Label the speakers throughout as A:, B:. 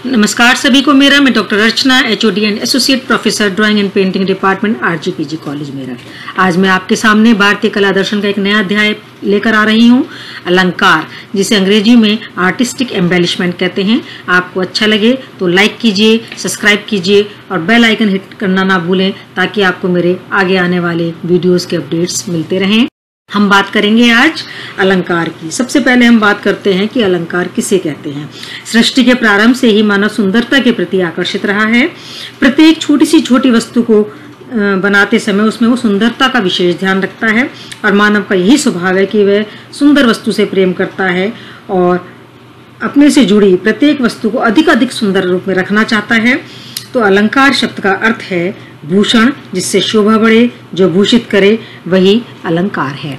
A: नमस्कार सभी को मेरा। मैं doctor Archana, HOD and associate professor drawing and painting department RGPG college Meerut. आज मैं आपके सामने भारतीय कला दर्शन का एक नया अध्याय लेकर आ रही हूँ, अलंकार, जिसे अंग्रेजी में आर्टिस्टिक एम्बेलिशमेंट कहते हैं। आपको अच्छा लगे तो लाइक कीजिए, सब्सक्राइब कीजिए और बेल आइकन हिट करना ना भूलें, ताकि आपको मेरे आगे आने वाले वीडियोस के अपडेट्स मिलते रहें। हम बात करेंगे आज अलंकार की। सबसे पहले हम बात करते हैं कि अलंकार किसे कहते हैं। सृष्टि के प्रारंभ से ही मानव सुंदरता के प्रति आकर्षित रहा है। प्रत्येक छोटी सी छोटी वस्तु को बनाते समय उसमें वो सुंदरता का विशेष ध्यान रखता है और मानव का यही स्वभाव है कि वह सुंदर वस्तु से प्रेम करता है और अपने से जुड़ी प्रत्येक वस्तु को अधिक सुंदर रूप में रखना चाहता है। तो अलंकार शब्द का अर्थ है भूषण, जिससे शोभा बढ़े, जो भूषित करे वही अलंकार है।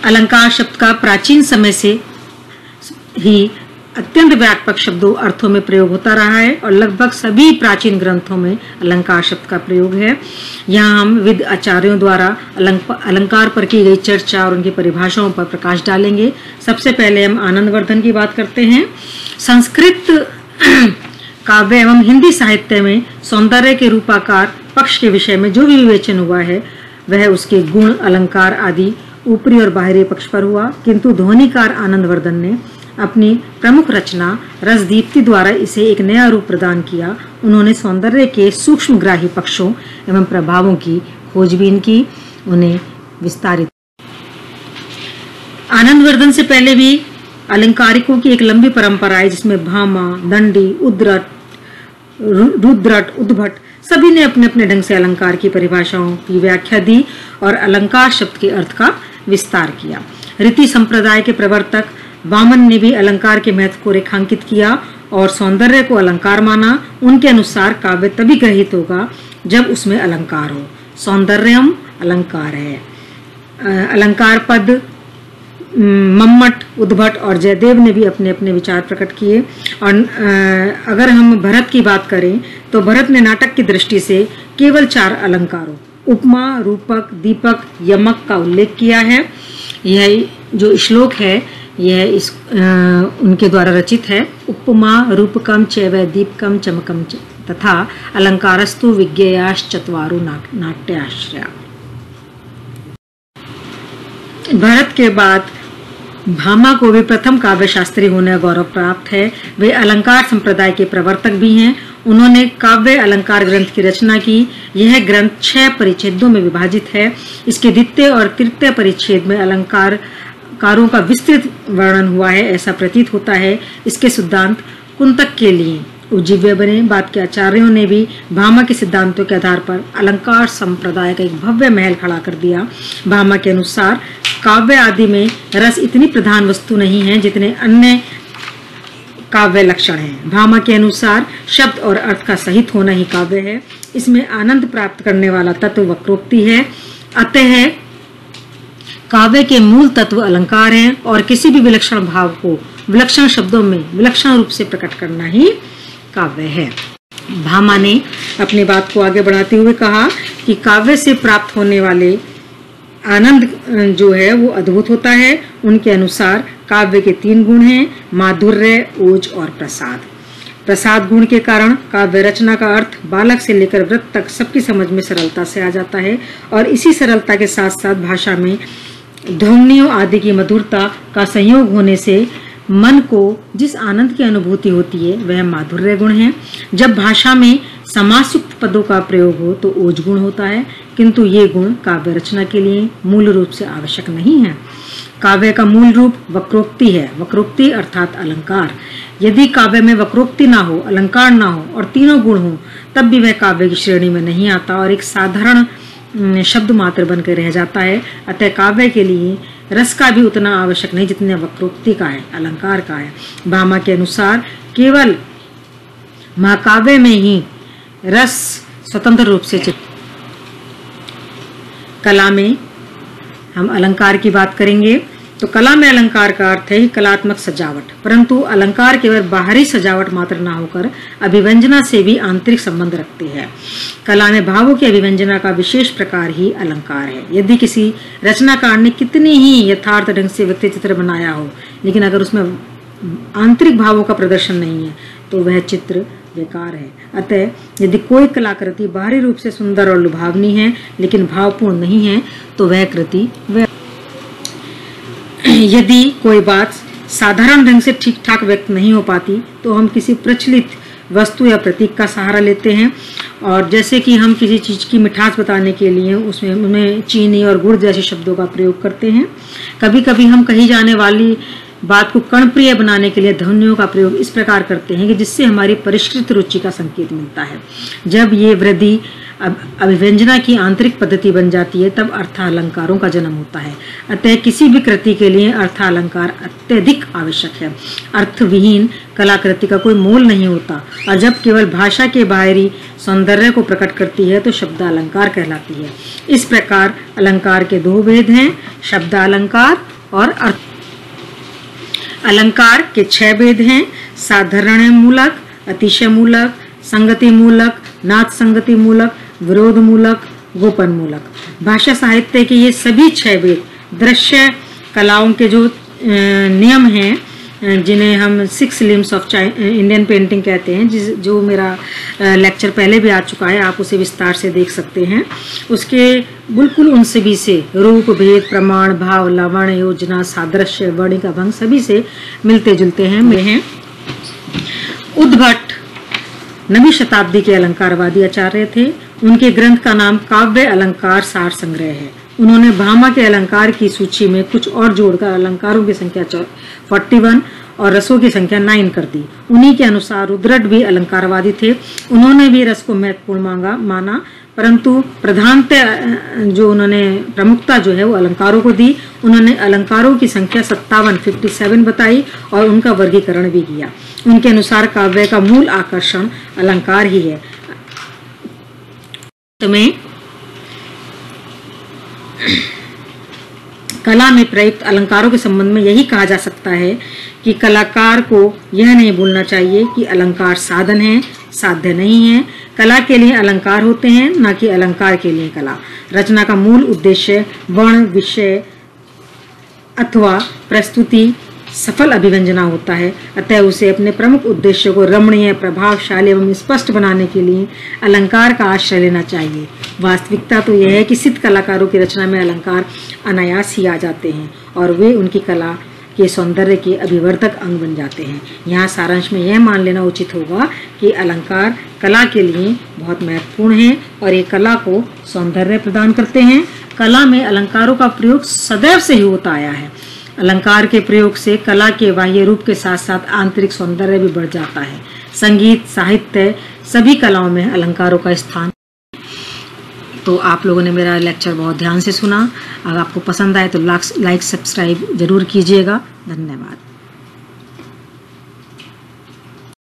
A: अलंकार शब्द का प्राचीन समय से ही अत्यंत व्यापक शब्दों अर्थों में प्रयोग होता रहा है और लगभग सभी प्राचीन ग्रंथों में अलंकार शब्द का प्रयोग है। यहाँ हम विद आचार्यों द्वारा अलंकार पर की गई चर्चा और उनकी परिभाषाओं पर प्रकाश डालेंगे। सबसे पहले हम आनंदवर्धन की बात करते हैं। संस्कृत काव्य एवं हिंदी साहित्य में सौंदर्य के रूपाकार पक्ष के विषय में जो भी विवेचन हुआ है वह उसके गुण, अलंकार आदि ऊपरी और बाहरी पक्ष पर हुआ, किंतु ध्वनिकार आनंदवर्धन ने अपनी प्रमुख रचना रसदीप्ति द्वारा इसे एक नया रूप प्रदान किया। उन्होंने सौंदर्य के सूक्ष्मग्राही पक्षों एवं प्रभावों की खोजबीन की, उन्हें विस्तारित। आनंदवर्धन से पहले भी अलंकारिकों की एक लंबी परंपरा है, जिसमें भामा, दंडी, उद्रट, रुद्रट, उद्भट सभी ने अपने अपने ढंग से अलंकार की परिभाषाओं की व्याख्या दी और अलंकार शब्द के अर्थ का विस्तार किया। रीति संप्रदाय के प्रवर्तक वामन ने भी अलंकार के महत्व को रेखांकित किया और सौंदर्य को अलंकार माना। उनके अनुसार काव्य तभी ग्रहित होगा जब उसमें अलंकार हो। सौंदर्यम अलंकार है। अलंकार पद मम्मट, उद्भट और जयदेव ने भी अपने अपने विचार प्रकट किए। और अगर हम भरत की बात करें तो भरत ने नाटक की दृष्टि से केवल 4 अलंकारों उपमा, रूपक, दीपक, यमक का उल्लेख किया है। यह जो श्लोक है यह उनके द्वारा रचित है। उपमा रूपकम चैव दीपकम चमकम तथा अलंकारस्तु विज्ञेयाश्चत्वारो नाट्याश्रया। भरत के बाद भामा को भी प्रथम काव्य शास्त्री होने का गौरव प्राप्त है। वे अलंकार संप्रदाय के प्रवर्तक भी हैं। उन्होंने काव्य अलंकार ग्रंथ की रचना की। यह ग्रंथ 6 परिच्छेदों में विभाजित है। इसके द्वितीय और तृतीय परिच्छेद में अलंकारों का विस्तृत वर्णन हुआ है, ऐसा प्रतीत होता है। इसके सिद्धांत कुंतक के लिए उज्जीव्य बने। बाद के आचार्यों ने भी भामा के सिद्धांतों के आधार पर अलंकार संप्रदाय का एक भव्य महल खड़ा कर दिया। भामा के अनुसार काव्य आदि में रस इतनी प्रधान वस्तु नहीं है जितने अन्य काव्य लक्षण हैं। भामा के अनुसार शब्द और अर्थ का सहित होना ही काव्य है। इसमें आनंद प्राप्त करने वाला तत्व वक्रोक्ति है। अतः काव्य के मूल तत्व अलंकार हैं और किसी भी विलक्षण भाव को विलक्षण शब्दों में विलक्षण रूप से प्रकट करना ही काव्य है। भामा ने अपनी बात को आगे बढ़ाते हुए कहा कि काव्य से प्राप्त होने वाले आनंद जो है वो अद्भुत होता है। उनके अनुसार काव्य के 3 गुण हैं, माधुर्य, ओज और प्रसाद। प्रसाद गुण के कारण काव्य रचना का अर्थ बालक से लेकर वृद्ध तक सबकी समझ में सरलता से आ जाता है और इसी सरलता के साथ साथ भाषा में ध्वनियों आदि की मधुरता का संयोग होने से मन को जिस आनंद की अनुभूति होती है वह माधुर्य गुण है। जब भाषा में समासयुक्त पदों का प्रयोग हो तो ओज गुण होता है, किंतु ये गुण काव्य रचना के लिए मूल रूप से आवश्यक नहीं है। काव्य का मूल रूप वक्रोक्ति है। वक्रोक्ति अर्थात अलंकार। यदि काव्य में वक्रोक्ति ना हो, अलंकार ना हो और तीनों गुण हो, तब भी वह काव्य की श्रेणी में नहीं आता और एक साधारण शब्द मात्र बनकर रह जाता है। अतः काव्य के लिए रस का भी उतना आवश्यक नहीं जितने वक्रोक्ति का है, अलंकार का है। भामा के अनुसार केवल महाकाव्य में ही रस स्वतंत्र रूप से कला में हम अलंकार की बात करेंगे तो कला में अलंकार का अर्थ है ही कलात्मक सजावट, परंतु अलंकार केवल बाहरी सजावट मात्र ना होकर अभिव्यंजना से भी आंतरिक संबंध रखती है। कला में भावों की अभिव्यंजना का विशेष प्रकार ही अलंकार है। यदि किसी रचनाकार ने कितनी ही यथार्थ ढंग से व्यक्ति चित्र बनाया हो, लेकिन अगर उसमें आंतरिक भावों का प्रदर्शन नहीं है तो वह चित्र बेकार है। अतः यदि कोई कलाकृति बाहरी रूप से सुंदर और लुभावनी है लेकिन भावपूर्ण नहीं है तो वह कृति यदि कोई बात साधारण ढंग से ठीक ठाक व्यक्त नहीं हो पाती तो हम किसी प्रचलित वस्तु या प्रतीक का सहारा लेते हैं। और जैसे कि हम किसी चीज़ की मिठास बताने के लिए उनमें चीनी और गुड़ जैसे शब्दों का प्रयोग करते हैं। कभी कभी हम कही जाने वाली बात को कर्णप्रिय बनाने के लिए ध्वनियों का प्रयोग इस प्रकार करते हैं कि जिससे हमारी परिष्कृत रुचि का संकेत मिलता है। जब ये वृद्धि अभिव्यंजना की आंतरिक पद्धति बन जाती है तब अर्थालंकारों का जन्म होता है। अतः किसी भी कृति के लिए अर्थालंकार अत्यधिक आवश्यक है। अर्थविहीन कलाकृति का कोई मोल नहीं होता और जब केवल भाषा के बाहरी सौंदर्य को प्रकट करती है तो शब्दालंकार कहलाती है। इस प्रकार अलंकार के दो भेद हैं, शब्दालंकार और अर्थ। अलंकार के 6 भेद हैं, साधारण मूलक, अतिशय मूलक, संगति मूलक, नाथ संगति मूलक, विरोध मूलक, गोपन मूलक। भाषा साहित्य के ये सभी 6 भेद दृश्य कलाओं के जो नियम हैं, जिन्हें हम 6 लिम्स ऑफ इंडियन पेंटिंग कहते हैं, जो मेरा लेक्चर पहले भी आ चुका है, आप उसे विस्तार से देख सकते हैं। उसके बिल्कुल उन सभी से रूप, भेद, प्रमाण, भाव, लावण्य, योजना, सादृश्य, वर्णिका, भंग सभी से मिलते जुलते हैं। उद्भट 9वीं शताब्दी के अलंकारवादी आचार्य थे। उनके ग्रंथ का नाम काव्य अलंकार सार संग्रह है। उन्होंने भामा के अलंकार की सूची में कुछ और जोड़कर अलंकारों की संख्या 41 और रसों की संख्या 9 कर दी। उन्हीं के अनुसार रुद्रट भी अलंकारवादी थे। उन्होंने भी रस को महत्वपूर्ण माना, परंतु प्रधानतः जो उन्होंने प्रमुखता जो है वो अलंकारों को दी। उन्होंने अलंकारों की संख्या 57 बताई और उनका वर्गीकरण भी किया। उनके अनुसार काव्य का मूल आकर्षण अलंकार ही है। तुम्हें कला में प्रयुक्त अलंकारों के संबंध में यही कहा जा सकता है कि कलाकार को यह नहीं भूलना चाहिए कि अलंकार साधन है, साध्य नहीं है। कला के लिए अलंकार होते हैं, न कि अलंकार के लिए कला। रचना का मूल उद्देश्य वर्ण, विषय अथवा प्रस्तुति सफल अभिव्यंजना होता है। अतः उसे अपने प्रमुख उद्देश्य को रमणीय, प्रभावशाली एवं स्पष्ट बनाने के लिए अलंकार का आश्रय लेना चाहिए। वास्तविकता तो यह है कि सिद्ध कलाकारों की रचना में अलंकार अनायास ही आ जाते हैं और वे उनकी कला के सौंदर्य के अभिवर्धक अंग बन जाते हैं। यहाँ सारांश में यह मान लेना उचित होगा कि अलंकार कला के लिए बहुत महत्वपूर्ण है और ये कला को सौंदर्य प्रदान करते हैं। कला में अलंकारों का प्रयोग सदैव से ही होता आया है। अलंकार के प्रयोग से कला के बाह्य रूप के साथ साथ आंतरिक सौंदर्य भी बढ़ जाता है। संगीत, साहित्य सभी कलाओं में अलंकारों का स्थान। तो आप लोगों ने मेरा लेक्चर बहुत ध्यान से सुना। अगर आपको पसंद आए तो लाइक सब्सक्राइब जरूर कीजिएगा। धन्यवाद।